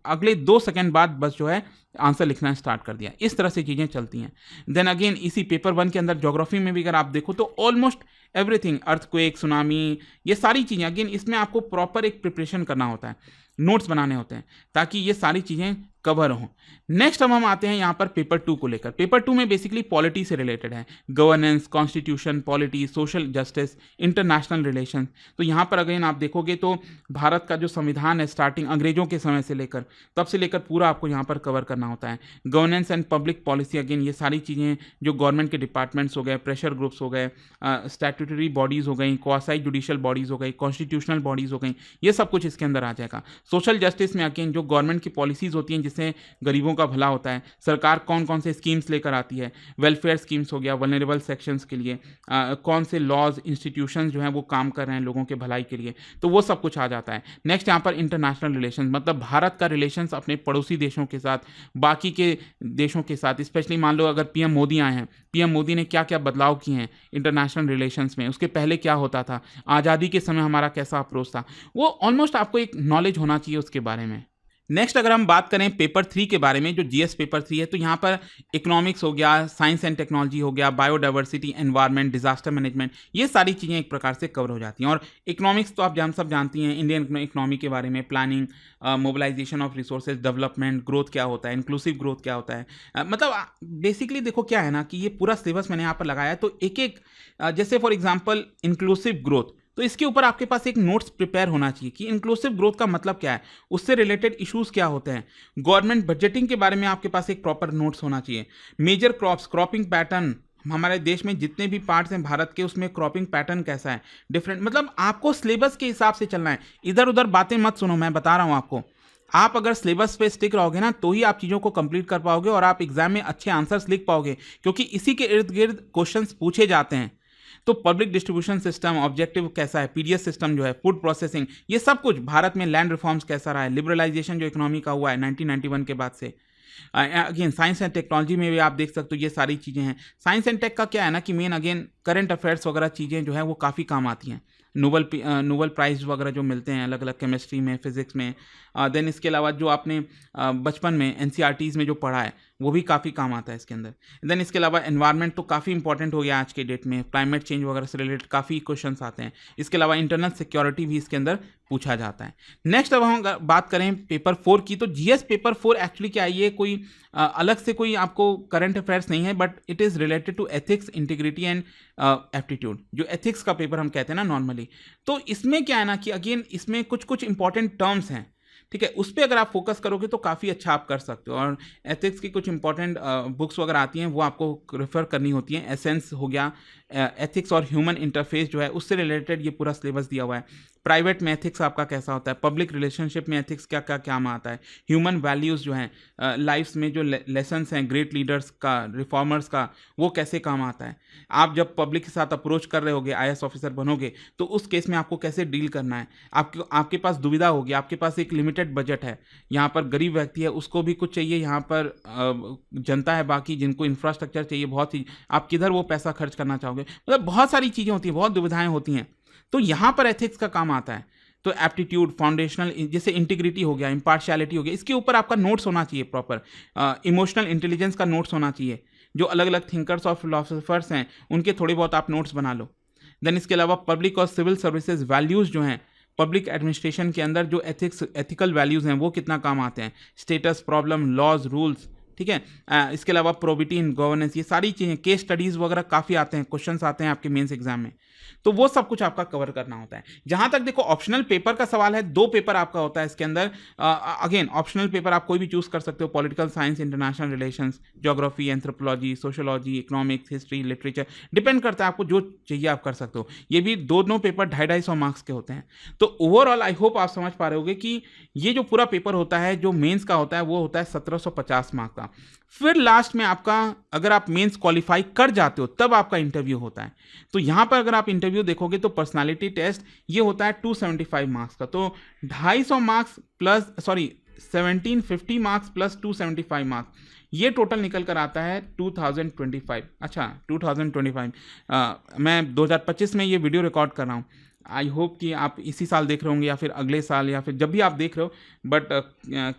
A: अगले 2 सेकंड बाद बस जो है आंसर लिखना स्टार्ट कर दिया। इस तरह से चीज़ें चलती हैं। देन अगेन इसी पेपर 1 के अंदर ज्योग्राफी में भी अगर आप देखो तो ऑलमोस्ट एवरीथिंग, अर्थक्वेक, सुनामी, ये सारी चीज़ें, अगेन इसमें आपको प्रॉपर एक प्रिपरेशन करना होता है, नोट्स बनाने होते हैं ताकि ये सारी चीज़ें कवर हों। नेक्स्ट अब हम आते हैं यहाँ पर पेपर 2 को लेकर। पेपर 2 में बेसिकली पॉलिटी से रिलेटेड है, governance, constitution, polity, social justice, international relation. तो यहाँ पर अगेन आप देखोगे तो भारत का जो संविधान है स्टार्टिंग अंग्रेजों के समय से लेकर तब से लेकर पूरा आपको यहाँ पर कवर करना होता है। Governance and public policy, again ये सारी चीज़ें जो गवर्नमेंट के डिपार्टमेंट्स हो गए, प्रेशर ग्रुप्स हो गए, स्टैट्यूटरी बॉडीज़ हो गई, क्वासी जुडिशियल बॉडीज़ हो गई, कॉन्स्टिट्यूशनल बॉडीज़ हो गई, ये सब कुछ इसके अंदर आ जाएगा। सोशल जस्टिस में अगेन जो गवर्नमेंट की पॉलिसीज़ होती हैं जिससे गरीबों का भला होता है, सरकार कौन कौन से स्कीम्स लेकर आती है, वेलफेयर स्कीम्स हो गया वल्नरेबल सेक्शंस के लिए, कौन से लॉज इंस्टीट्यूशंस जो हैं वो काम कर रहे हैं लोगों के भलाई के लिए, तो वो सब कुछ आ जाता है। नेक्स्ट यहाँ पर इंटरनेशनल रिलेशंस, मतलब भारत का रिलेशंस अपने पड़ोसी देशों के साथ, बाकी के देशों के साथ, स्पेशली मान लो अगर पीएम मोदी आए हैं, पीएम मोदी ने क्या क्या बदलाव किए हैं इंटरनेशनल रिलेशंस में, उसके पहले क्या होता था, आज़ादी के समय हमारा कैसा अप्रोच था, वो ऑलमोस्ट आपको एक नॉलेज होना चाहिए उसके बारे में। नेक्स्ट अगर हम बात करें पेपर 3 के बारे में, जो जीएस पेपर 3 है, तो यहाँ पर इकोनॉमिक्स हो गया, साइंस एंड टेक्नोलॉजी हो गया, बायोडाइवर्सिटी, एनवायरनमेंट, डिजास्टर मैनेजमेंट, ये सारी चीज़ें एक प्रकार से कवर हो जाती हैं। और इकोनॉमिक्स तो आप सब जानती हैं, इंडियन इकोनॉमी के बारे में, planning, mobilisation of resources, development, growth क्या होता है, इंक्लूसिव ग्रोथ क्या होता है, मतलब बेसिकली देखो क्या है ना कि ये पूरा सिलेबस मैंने यहाँ पर लगाया है, तो एक एक जैसे फॉर एग्जाम्पल इंक्लूसिव ग्रोथ, तो इसके ऊपर आपके पास एक नोट्स प्रिपेयर होना चाहिए कि इंक्लूसिव ग्रोथ का मतलब क्या है, उससे रिलेटेड इश्यूज क्या होते हैं, गवर्नमेंट बजटिंग के बारे में आपके पास एक प्रॉपर नोट्स होना चाहिए, मेजर क्रॉप्स, क्रॉपिंग पैटर्न, हमारे देश में जितने भी पार्ट्स हैं भारत के उसमें क्रॉपिंग पैटर्न कैसा है, डिफरेंट, मतलब आपको सिलेबस के हिसाब से चलना है, इधर उधर बातें मत सुनो, मैं बता रहा हूँ आपको। आप अगर सिलेबस पे स्टिक रहोगे ना तो ही आप चीज़ों को कंप्लीट कर पाओगे और आप एग्जाम में अच्छे आंसर्स लिख पाओगे, क्योंकि इसी के इर्द गिर्द क्वेश्चंस पूछे जाते हैं। तो पब्लिक डिस्ट्रीब्यूशन सिस्टम, ऑब्जेक्टिव कैसा है, पीडीएस सिस्टम जो है, फूड प्रोसेसिंग, ये सब कुछ, भारत में लैंड रिफॉर्म्स कैसा रहा है, लिबरलाइजेशन जो इकोनॉमी का हुआ है 1991 के बाद से, अगेन साइंस एंड टेक्नोलॉजी में भी आप देख सकते हो ये सारी चीज़ें हैं। साइंस एंड टेक का क्या है ना कि मेन अगेन करंट अफेयर्स वगैरह चीज़ें जो है वो काफ़ी काम आती हैं, नोबल प्राइज़ वगैरह जो मिलते हैं अलग अलग केमिस्ट्री में, फिजिक्स में, देन इसके अलावा जो आपने बचपन में एनसीईआरटीज़ में जो पढ़ा है वो भी काफ़ी काम आता है इसके अंदर। देन इसके अलावा एनवायरनमेंट तो काफ़ी इंपॉर्टेंट हो गया आज के डेट में, क्लाइमेट चेंज वगैरह से रिलेटेड काफ़ी क्वेश्चंस आते हैं। इसके अलावा इंटरनल सिक्योरिटी भी इसके अंदर पूछा जाता है। नेक्स्ट अब हम बात करें पेपर 4 की, तो जीएस पेपर 4 एक्चुअली क्या है, ये कोई अलग से कोई आपको करंट अफेयर्स नहीं है, but it is related to ethics, integrity and aptitude, जो एथिक्स का पेपर हम कहते हैं ना नॉर्मली। तो इसमें क्या है ना कि अगेन इसमें कुछ कुछ इंपॉर्टेंट टर्म्स हैं, ठीक है, उस पर अगर आप फोकस करोगे तो काफ़ी अच्छा आप कर सकते हो। और एथिक्स की कुछ इंपॉर्टेंट बुक्स वगैरह आती हैं वो आपको रेफर करनी होती हैं। एसेंस हो गया, एथिक्स और ह्यूमन इंटरफेस जो है उससे रिलेटेड ये पूरा सिलेबस दिया हुआ है। प्राइवेट में एथिक्स आपका कैसा होता है, पब्लिक रिलेशनशिप में एथिक्स क्या क्या क्या आता है, ह्यूमन वैल्यूज़ जो हैं, लाइफ्स में जो लेसन्स हैं ग्रेट लीडर्स का, रिफॉर्मर्स का, वो कैसे काम आता है। आप जब पब्लिक के साथ अप्रोच कर रहे होगे, आईएएस ऑफिसर बनोगे, तो उस केस में आपको कैसे डील करना है। आपके पास दुविधा होगी, आपके पास एक लिमिटेड बजट है, यहाँ पर गरीब व्यक्ति है उसको भी कुछ चाहिए, यहाँ पर जनता है बाकी जिनको इंफ्रास्ट्रक्चर चाहिए बहुत ही, आप किधर वो पैसा खर्च करना चाहोगे, मतलब बहुत सारी चीज़ें होती हैं, बहुत दुविधाएं होती हैं। तो यहाँ पर एथिक्स का काम आता है। तो एप्टीट्यूड, फाउंडेशनल, जैसे इंटीग्रिटी हो गया, इम्पार्शियलिटी हो गया, इसके ऊपर आपका नोट्स होना चाहिए प्रॉपर। इमोशनल इंटेलिजेंस का नोट्स होना चाहिए, जो अलग अलग थिंकर्स और फिलोसफर्स हैं उनके थोड़े बहुत आप नोट्स बना लो। देन इसके अलावा पब्लिक और सिविल सर्विसेज वैल्यूज़ जो हैं, पब्लिक एडमिनिस्ट्रेशन के अंदर जो एथिकल वैल्यूज़ हैं वो कितना काम आते हैं, स्टेटस, प्रॉब्लम, लॉज, रूल्स, ठीक है। इसके अलावा प्रोबिटी इन गवर्नेंस, ये सारी चीज़ें, केस स्टडीज़ वगैरह काफ़ी आते हैं, क्वेश्चंस आते हैं आपके मेंस एग्जाम में, तो वो सब कुछ आपका कवर करना होता है। जहां तक देखो ऑप्शनल पेपर का सवाल है, 2 पेपर आपका होता है इसके अंदर। अगेन ऑप्शनल पेपर आप कोई भी चूज कर सकते हो, political science, international relations, geography, anthropology, sociology, economics, history, literature, depend करता है आपको जो चाहिए आप कर सकते हो। ये भी दोनों पेपर 250-250 मार्क्स के होते हैं। तो ओवरऑल आई होप आप समझ पा रहे होगे कि ये जो पूरा पेपर होता है, जो मेंस का होता है, वो होता है 1750 मार्क्स का। फिर लास्ट में आपका, अगर आप मेंस क्वालिफाई कर जाते हो तब आपका इंटरव्यू होता है। तो यहाँ पर अगर आप इंटरव्यू देखोगे तो पर्सनालिटी टेस्ट ये होता है 275 मार्क्स का। तो 250 marks plus 1750 marks plus 275 marks, ये टोटल निकल कर आता है 2025। अच्छा 2025, मैं 2025 में ये वीडियो रिकॉर्ड कर रहा हूँ, आई होप कि आप इसी साल देख रहे होंगे या फिर अगले साल या फिर जब भी आप देख रहे हो, बट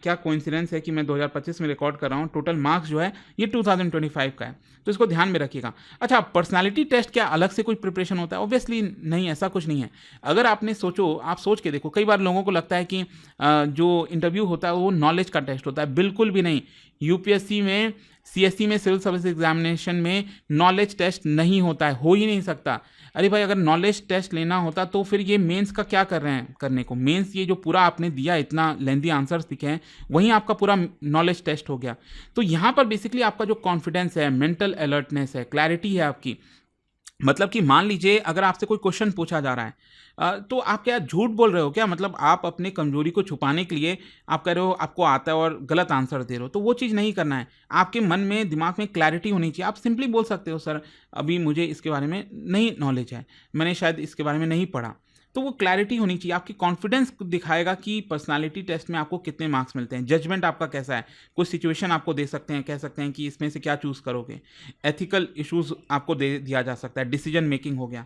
A: क्या कोइंसिडेंस है कि मैं 2025 में रिकॉर्ड कर रहा हूँ। टोटल मार्क्स जो है ये 2025 का है, तो इसको ध्यान में रखिएगा। अच्छा, पर्सनालिटी टेस्ट क्या अलग से कोई प्रिपरेशन होता है? ऑब्वियसली नहीं, ऐसा कुछ नहीं है। अगर आपने आप सोच के देखो, कई बार लोगों को लगता है कि जो इंटरव्यू होता है वो नॉलेज का टेस्ट होता है। बिल्कुल भी नहीं। यूपीएससी में, सीएससी में, सिविल सर्विस एग्जामिनेशन में नॉलेज टेस्ट नहीं होता है, हो ही नहीं सकता। अरे भाई, अगर नॉलेज टेस्ट लेना होता तो फिर ये मेंस का क्या कर रहे हैं करने को? मेंस ये जो पूरा आपने दिया, इतना लेंदी आंसर्स दिखे हैं, वहीं आपका पूरा नॉलेज टेस्ट हो गया। तो यहाँ पर बेसिकली आपका जो कॉन्फिडेंस है, मेंटल अलर्टनेस है, क्लैरिटी है आपकी, मतलब कि मान लीजिए अगर आपसे कोई क्वेश्चन पूछा जा रहा है, तो आप क्या झूठ बोल रहे हो क्या? मतलब आप अपने कमजोरी को छुपाने के लिए आप कह रहे हो आपको आता है और गलत आंसर दे रहे हो, तो वो चीज़ नहीं करना है। आपके मन में, दिमाग में क्लैरिटी होनी चाहिए। आप सिंपली बोल सकते हो, सर अभी मुझे इसके बारे में नहीं नॉलेज है, मैंने शायद इसके बारे में नहीं पढ़ा। तो वो क्लैरिटी होनी चाहिए। आपकी कॉन्फिडेंस दिखाएगा कि पर्सनालिटी टेस्ट में आपको कितने मार्क्स मिलते हैं। जजमेंट आपका कैसा है? कुछ सिचुएशन आपको दे सकते हैं, कह सकते हैं कि इसमें से क्या चूज़ करोगे। एथिकल इश्यूज आपको दे दिया जा सकता है। डिसीजन मेकिंग हो गया।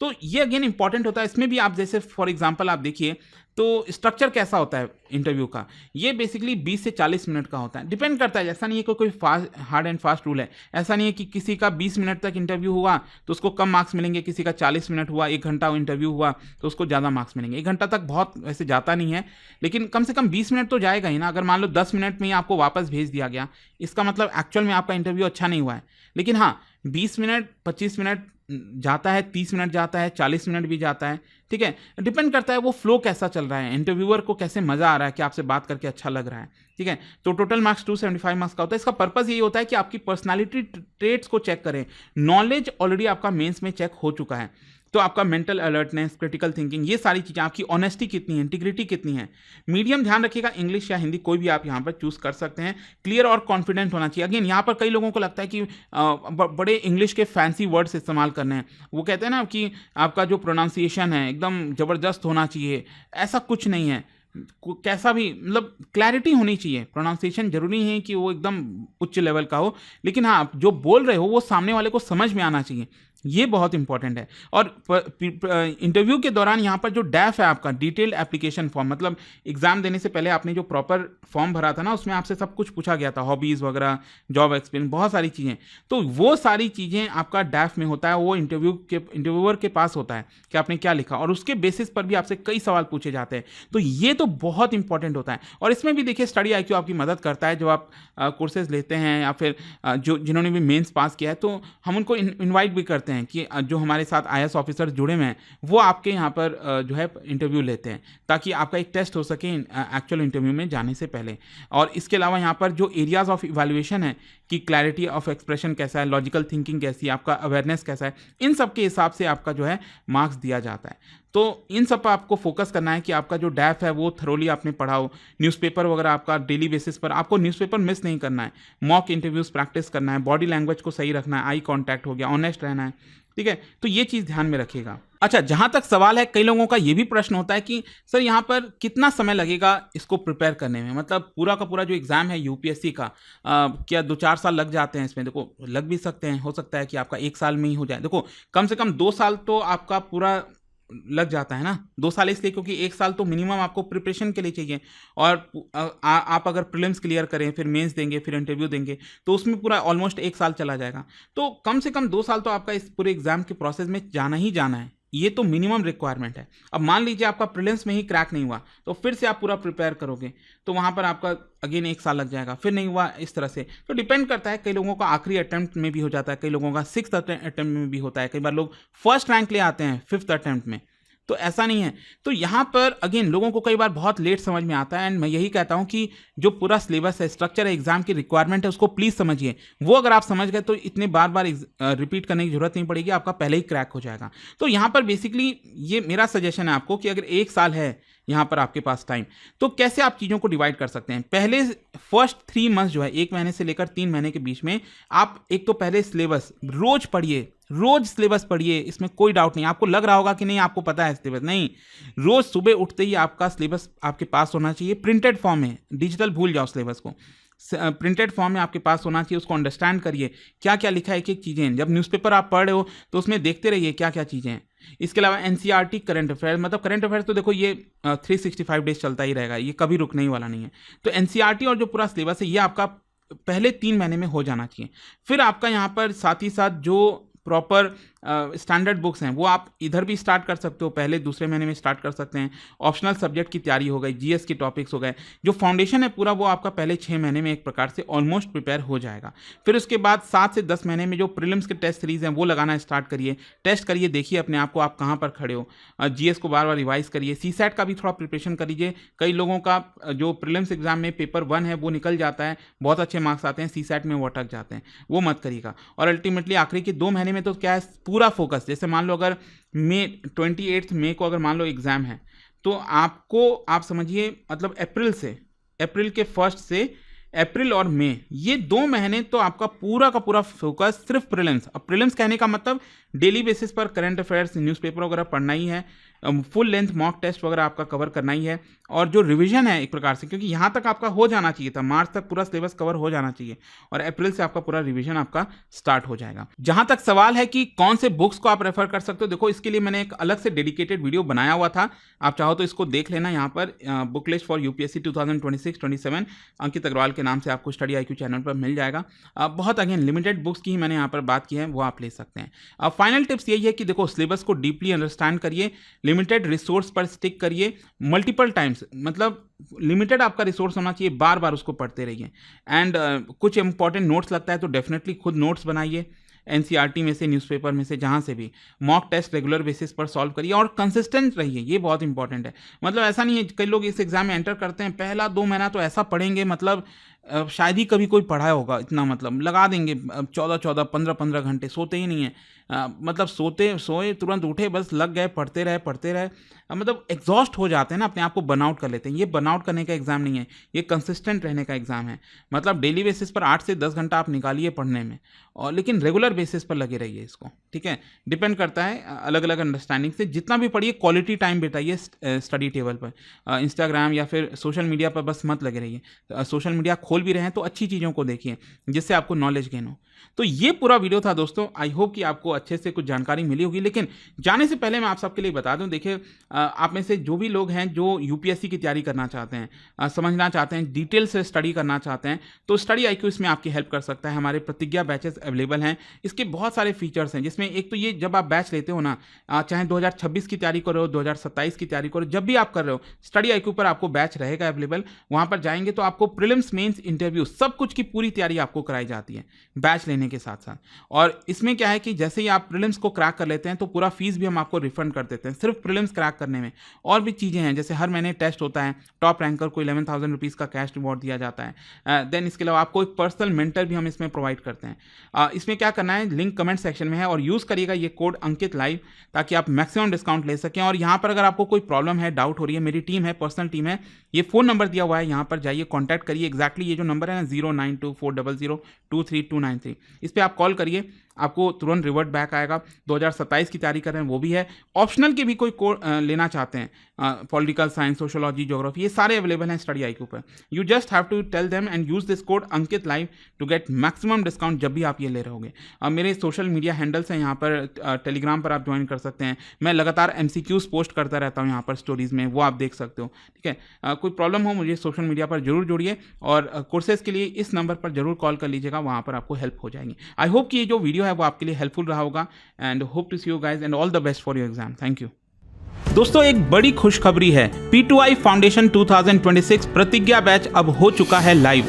A: तो ये अगेन इंपॉर्टेंट होता है। इसमें भी आप जैसे फॉर एग्जांपल आप देखिए तो स्ट्रक्चर कैसा होता है इंटरव्यू का। ये बेसिकली 20 से 40 मिनट का होता है। डिपेंड करता है, ऐसा नहीं है कि कोई fast hard and fast rule है। ऐसा नहीं है कि किसी का 20 मिनट तक इंटरव्यू हुआ तो उसको कम मार्क्स मिलेंगे, किसी का 40 मिनट हुआ, 1 घंटा इंटरव्यू हुआ तो उसको ज़्यादा मार्क्स मिलेंगे। 1 घंटा तक बहुत वैसे जाता नहीं है, लेकिन कम से कम 20 मिनट तो जाएगा ही ना। अगर मान लो 10 मिनट में ही आपको वापस भेज दिया गया, इसका मतलब एक्चुअल में आपका इंटरव्यू अच्छा नहीं हुआ है। लेकिन हाँ, 20 मिनट, 25 मिनट जाता है, 30 मिनट जाता है, 40 मिनट भी जाता है। ठीक है, डिपेंड करता है वो फ्लो कैसा चल रहा है, इंटरव्यूअर को कैसे मजा आ रहा है, कि आपसे बात करके अच्छा लग रहा है। ठीक है, तो टोटल मार्क्स 275 मार्क्स का होता है। इसका पर्पस यही होता है कि आपकी पर्सनालिटी ट्रेट्स को चेक करें। नॉलेज ऑलरेडी आपका मेंस में चेक हो चुका है, तो आपका मेंटल अलर्टनेस, क्रिटिकल थिंकिंग, ये सारी चीज़ें, आपकी ऑनेस्टी कितनी है, इंटीग्रिटी कितनी है। मीडियम ध्यान रखिएगा, इंग्लिश या हिंदी कोई भी आप यहाँ पर चूज कर सकते हैं। क्लियर और कॉन्फिडेंट होना चाहिए। अगेन यहाँ पर कई लोगों को लगता है कि बड़े इंग्लिश के फैंसी वर्ड्स इस्तेमाल करने हैं। वो कहते हैं ना कि आपका जो प्रोनाउंसिएशन है एकदम ज़बरदस्त होना चाहिए। ऐसा कुछ नहीं है। कैसा भी, मतलब क्लैरिटी होनी चाहिए। प्रोनाउंसिएशन जरूरी है कि वो एकदम उच्च लेवल का हो, लेकिन हाँ, आप जो बोल रहे हो वो सामने वाले को समझ में आना चाहिए। ये बहुत इंपॉर्टेंट है। और इंटरव्यू के दौरान यहाँ पर जो डैफ है आपका, डिटेल्ड एप्लीकेशन फॉर्म, मतलब एग्जाम देने से पहले आपने जो प्रॉपर फॉर्म भरा था ना, उसमें आपसे सब कुछ पूछा गया था, हॉबीज़ वगैरह, जॉब एक्सपीरियंस, बहुत सारी चीज़ें। तो वो सारी चीज़ें आपका डैफ में होता है, वो इंटरव्यूअर के पास होता है कि आपने क्या लिखा, और उसके बेसिस पर भी आपसे कई सवाल पूछे जाते हैं। तो ये तो बहुत इंपॉर्टेंट होता है। और इसमें भी देखिए स्टडी IQ आपकी मदद करता है। जो आप कोर्सेज लेते हैं या फिर जिन्होंने भी मेंस पास किया है, तो हम उनको इनवाइट भी करते हैं कि जो हमारे साथ IAS ऑफिसर जुड़े हुए हैं वो आपके यहाँ पर जो है इंटरव्यू लेते हैं, ताकि आपका एक टेस्ट हो सके एक्चुअल इंटरव्यू में जाने से पहले। और इसके अलावा यहाँ पर जो एरियाज ऑफ इवैल्यूएशन है कि क्लैरिटी ऑफ एक्सप्रेशन कैसा है, लॉजिकल थिंकिंग कैसी है, आपका अवेयरनेस कैसा है, इन सब के हिसाब से आपका जो है मार्क्स दिया जाता है। तो इन सब पर आपको फोकस करना है कि आपका जो डैफ है वो थरोली आपने पढ़ा हो। न्यूज़पेपर वगैरह आपका डेली बेसिस पर, आपको न्यूज़पेपर मिस नहीं करना है। मॉक इंटरव्यूज़ प्रैक्टिस करना है, बॉडी लैंग्वेज को सही रखना है, आई कांटेक्ट हो गया, ऑनेस्ट रहना है। ठीक है, तो ये चीज़ ध्यान में रखिएगा। अच्छा, जहाँ तक सवाल है, कई लोगों का ये भी प्रश्न होता है कि सर यहाँ पर कितना समय लगेगा इसको प्रिपेयर करने में, मतलब पूरा का पूरा जो एग्ज़ाम है यूपीएससी का, क्या 2-4 साल लग जाते हैं इसमें? देखो, लग भी सकते हैं, हो सकता है कि आपका 1 साल में ही हो जाए। देखो, कम से कम 2 साल तो आपका पूरा लग जाता है ना। 2 साल इसलिए क्योंकि 1 साल तो मिनिमम आपको प्रिपरेशन के लिए चाहिए। और आप अगर प्रीलिम्स क्लियर करें, फिर मेंस देंगे, फिर इंटरव्यू देंगे, तो उसमें पूरा ऑलमोस्ट 1 साल चला जाएगा। तो कम से कम 2 साल तो आपका इस पूरे एग्जाम के प्रोसेस में जाना ही जाना है। ये तो मिनिमम रिक्वायरमेंट है। अब मान लीजिए आपका प्रीलिम्स में ही क्रैक नहीं हुआ, तो फिर से आप पूरा प्रिपेयर करोगे, तो वहाँ पर आपका अगेन 1 साल लग जाएगा। फिर नहीं हुआ, इस तरह से। तो डिपेंड करता है, कई लोगों का आखिरी अटेम्प्ट में भी हो जाता है, कई लोगों का 6th अटेम्प्ट में भी होता है, कई बार लोग फर्स्ट रैंक ले आते हैं 5th अटेम्प्ट में। तो ऐसा नहीं है। तो यहाँ पर अगेन लोगों को कई बार बहुत लेट समझ में आता है। एंड मैं यही कहता हूँ कि जो पूरा सिलेबस है, स्ट्रक्चर है, एग्जाम की रिक्वायरमेंट है, उसको प्लीज़ समझिए। वो अगर आप समझ गए तो इतने बार बार रिपीट करने की जरूरत नहीं पड़ेगी, आपका पहले ही क्रैक हो जाएगा। तो यहाँ पर बेसिकली ये मेरा सजेशन है आपको कि अगर 1 साल है यहाँ पर आपके पास टाइम, तो कैसे आप चीज़ों को डिवाइड कर सकते हैं। पहले फर्स्ट 3 मंथ जो है, 1 महीने से लेकर 3 महीने के बीच में, आप एक तो पहले सिलेबस रोज पढ़िए, रोज सिलेबस पढ़िए। इसमें कोई डाउट नहीं। आपको लग रहा होगा कि नहीं आपको पता है सिलेबस, नहीं, रोज सुबह उठते ही आपका सिलेबस आपके पास होना चाहिए। प्रिंटेड फॉर्म में, डिजिटल भूल जाओ सिलेबस को, प्रिंटेड फॉर्म में आपके पास होना चाहिए। उसको अंडरस्टैंड करिए, क्या क्या लिखा है, एक एक चीज़ें। जब न्यूज़पेपर आप पढ़ रहे हो तो उसमें देखते रहिए क्या क्या चीज़ें हैं। इसके अलावा एनसीईआरटी करंट अफेयर्स, मतलब करंट अफेयर्स तो देखो ये 365 डेज चलता ही रहेगा, ये कभी रुकने ही वाला नहीं है। तो एनसीईआरटी और जो पूरा सिलेबस है ये आपका पहले 3 महीने में हो जाना चाहिए। फिर आपका यहाँ पर साथ ही साथ जो प्रॉपर स्टैंडर्ड बुक्स हैं वो आप इधर भी स्टार्ट कर सकते हो, पहले दूसरे महीने में स्टार्ट कर सकते हैं। ऑप्शनल सब्जेक्ट की तैयारी हो गई, जीएस के टॉपिक्स हो गए, जो फाउंडेशन है पूरा वो आपका पहले 6 महीने में एक प्रकार से ऑलमोस्ट प्रिपेयर हो जाएगा। फिर उसके बाद 7 से 10 महीने में जो प्रीलिम्स के टेस्ट सीरीज हैं वो लगाना स्टार्ट करिए, टेस्ट करिए, देखिए अपने आप को आप कहाँ पर खड़े हो। जीएस को बार बार रिवाइज करिए, सीसैट का भी थोड़ा प्रिपरेशन कर लीजिए। कई लोगों का जो प्रीलिम्स एग्जाम में पेपर 1 है वो निकल जाता है, बहुत अच्छे मार्क्स आते हैं, सीसैट में वो अटक जाते हैं, वो मत करिएगा। और अल्टीमेटली आखिरी के 2 महीने में तो क्या है, पूरा फोकस, जैसे मान लो अगर 28 मई को अगर मान लो एग्जाम है तो आपको, आप समझिए मतलब अप्रैल के 1 से अप्रैल और मई, ये 2 महीने तो आपका पूरा का पूरा फोकस सिर्फ प्रीलिम्स। अब प्रीलिम्स कहने का मतलब डेली बेसिस पर करंट अफेयर्स, न्यूज़पेपर वगैरह पढ़ना ही है, फुल लेंथ मॉक टेस्ट वगैरह आपका कवर करना ही है, और जो रिवीजन है एक प्रकार से, क्योंकि यहाँ तक आपका हो जाना चाहिए था, मार्च तक पूरा सिलेबस कवर हो जाना चाहिए, और अप्रैल से आपका पूरा रिवीजन आपका स्टार्ट हो जाएगा। जहाँ तक सवाल है कि कौन से बुक्स को आप रेफर कर सकते हो, देखो इसके लिए मैंने एक अलग से डेडिकेटेड वीडियो बनाया हुआ था, आप चाहो तो इसको देख लेना। यहाँ पर बुक लिस्ट फॉर यूपीएससी 2026-27 अंकित अग्रवाल के नाम से आपको स्टडी आईक्यू चैनल पर मिल जाएगा। बहुत अगेन लिमिटेड बुक्स की ही मैंने यहाँ पर बात की है, वो आप ले सकते हैं। अब फाइनल टिप्स यही है कि देखो सिलेबस को डीपली अंडरस्टैंड करिए, लिमिटेड रिसोर्स पर स्टिक करिए, मल्टीपल टाइम्स, मतलब लिमिटेड आपका रिसोर्स होना चाहिए, बार बार उसको पढ़ते रहिए। एंड कुछ इंपॉर्टेंट नोट्स लगता है तो डेफिनेटली खुद नोट्स बनाइए, एनसीईआरटी में से, न्यूज़पेपर में से, जहाँ से भी। मॉक टेस्ट रेगुलर बेसिस पर सॉल्व करिए और कंसिस्टेंट रहिए, ये बहुत इंपॉर्टेंट है। मतलब ऐसा नहीं है, कई लोग इस एग्जाम में एंटर करते हैं, पहला 2 महीना तो ऐसा पढ़ेंगे मतलब शायद ही कभी कोई पढ़ा होगा इतना, मतलब लगा देंगे 14-14, 15-15 घंटे, सोते ही नहीं है, मतलब सोए तुरंत उठे, बस लग गए, पढ़ते रहे, मतलब एग्जॉस्ट हो जाते हैं ना, अपने आप को बर्नआउट कर लेते हैं। ये बर्नआउट करने का एग्जाम नहीं है, ये कंसिस्टेंट रहने का एग्जाम है। मतलब डेली बेसिस पर 8 से 10 घंटा आप निकालिए पढ़ने में, और लेकिन रेगुलर बेसिस पर लगे रहिए इसको, ठीक है। डिपेंड करता है अलग अलग अंडरस्टैंडिंग से, जितना भी पढ़िए क्वालिटी टाइम बिताइए स्टडी टेबल पर। इंस्टाग्राम या फिर सोशल मीडिया पर बस मत लगे रहिए। सोशल मीडिया खोल भी रहे हैं तो अच्छी चीज़ों को देखिए जिससे आपको नॉलेज गेन हो। तो ये पूरा वीडियो था दोस्तों, आई होप कि आपको अच्छे से कुछ जानकारी मिली होगी। लेकिन जाने से पहले मैं आप सबके लिए बता दूं, देखिए आप में से जो भी लोग हैं जो यूपीएससी की तैयारी करना चाहते हैं, समझना चाहते हैं, डिटेल से स्टडी करना चाहते हैं, तो स्टडी आईक्यू इसमें आपकी हेल्प कर सकता है। हमारे प्रतिज्ञा बैचेस अवेलेबल हैं, इसके बहुत सारे फीचर्स हैं, जिसमें एक तो ये, जब आप बैच लेते हो ना, चाहे 2026 की तैयारी करो, 2027 की तैयारी करो, जब भी आप कर रहे हो, स्टडी आईक्यू पर आपको बैच रहेगा अवेलेबल। वहाँ पर जाएंगे तो आपको प्रीलिम्स, मेंस, इंटरव्यू, सब कुछ की पूरी तैयारी आपको कराई जाती है बैच लेने के साथ साथ। और इसमें क्या है कि जैसे ही आप प्रीलिम्स को क्रैक कर लेते हैं तो पूरा फीस भी हम आपको रिफंड कर देते हैं, सिर्फ प्रीलिम्स क्रैक करने में। और भी चीज़ें हैं, जैसे हर महीने टेस्ट होता है, टॉप रैंकर को 11,000 रुपीज़ का कैश रिवॉर्ड दिया जाता है। देन इसके अलावा आपको एक पर्सनल मेंटर भी हम इसमें प्रोवाइड करते हैं। इसमें क्या करना है, लिंक कमेंट सेक्शन में है, और यूज़ करिएगा ये कोड अंकित लाइव, ताकि आप मैक्सिमम डिस्काउंट ले सकें। और यहाँ पर अगर आपको कोई प्रॉब्लम है, डाउट हो रही है, मेरी टीम है, पर्सनल टीम है, ये फ़ोन नंबर दिया हुआ है, यहाँ पर जाइए, कॉन्टैक्ट करिए। एक्जैक्टली ये जो नंबर है ना, 09240023293, इस पर आप कॉल करिए, आपको तुरंत रिवर्ट बैक आएगा। 2027 की तैयारी कर रहे हैं वो भी है, ऑप्शनल के भी कोई कोड लेना चाहते हैं, पॉलिटिकल साइंस, सोशोलॉजी, ज्योग्राफी, ये सारे अवेलेबल हैं स्टडी आईक्यू पर। You just have to tell them and use this code Ankit live to get maximum discount जब भी आप ये ले रहे होगे। मेरे सोशल मीडिया हैंडल्स हैं यहाँ पर, टेलीग्राम पर आप ज्वाइन कर सकते हैं, मैं लगातार MCQs पोस्ट करता रहता हूँ यहाँ पर स्टोरीज में, वो आप देख सकते हो, ठीक है। कोई प्रॉब्लम हो मुझे सोशल मीडिया पर जरूर जोड़िए, और कोर्सेज के लिए इस नंबर पर जरूर कॉल कर लीजिएगा, वहाँ पर आपको हेल्प हो जाएगी। आई होप कि ये जो वीडियो है वो आपके लिए हेल्पफुल रहा होगा, and hope to see you guys, and all the best for your exam. Thank you दोस्तों। एक बड़ी खुशखबरी है, P2I फाउंडेशन 2026 प्रतिज्ञा बैच अब हो चुका है लाइव,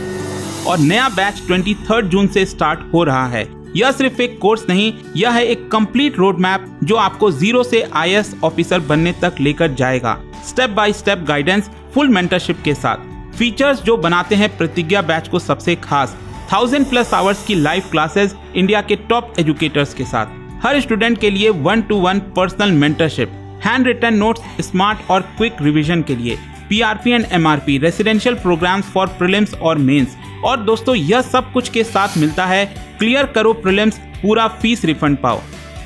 A: और नया बैच 23 जून से स्टार्ट हो रहा है। यह सिर्फ एक कोर्स नहीं, यह है एक कंप्लीट रोड मैप जो आपको जीरो से IAS ऑफिसर बनने तक लेकर जाएगा, step by step guidance, full mentorship के साथ। फीचर्स जो बनाते हैं प्रतिज्ञा बैच को सबसे खास, 1000+ आवर्स की लाइव क्लासेस इंडिया के टॉप एजुकेटर्स के साथ, हर स्टूडेंट के लिए 1-to-1 personal mentorship, hand written notes, smart और क्विक रिवीजन के लिए, PRP and MRP, residential programmes for prelims और मेंस। और दोस्तों यह सब कुछ के साथ मिलता है क्लियर करो प्रीलिम्स, पूरा फीस रिफंड पाओ,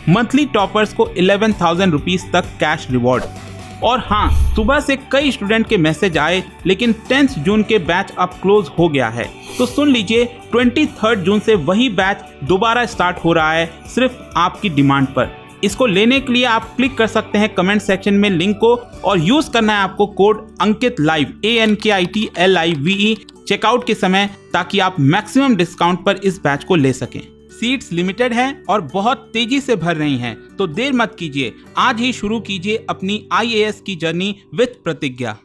A: मंथली टॉपर्स को 11,000 रुपीज तक कैश रिवॉर्ड। और हाँ, सुबह से कई स्टूडेंट के मैसेज आए, लेकिन 10 जून के बैच अब क्लोज हो गया है, तो सुन लीजिए, 23 जून से वही बैच दोबारा स्टार्ट हो रहा है, सिर्फ आपकी डिमांड पर। इसको लेने के लिए आप क्लिक कर सकते हैं कमेंट सेक्शन में लिंक को, और यूज करना है आपको code Ankit live ANKITLIVE checkout के समय, ताकि आप मैक्सिमम डिस्काउंट पर इस बैच को ले सकें। सीट्स लिमिटेड हैं और बहुत तेजी से भर रही हैं, तो देर मत कीजिए, आज ही शुरू कीजिए अपनी IAS की जर्नी विद प्रतिज्ञा।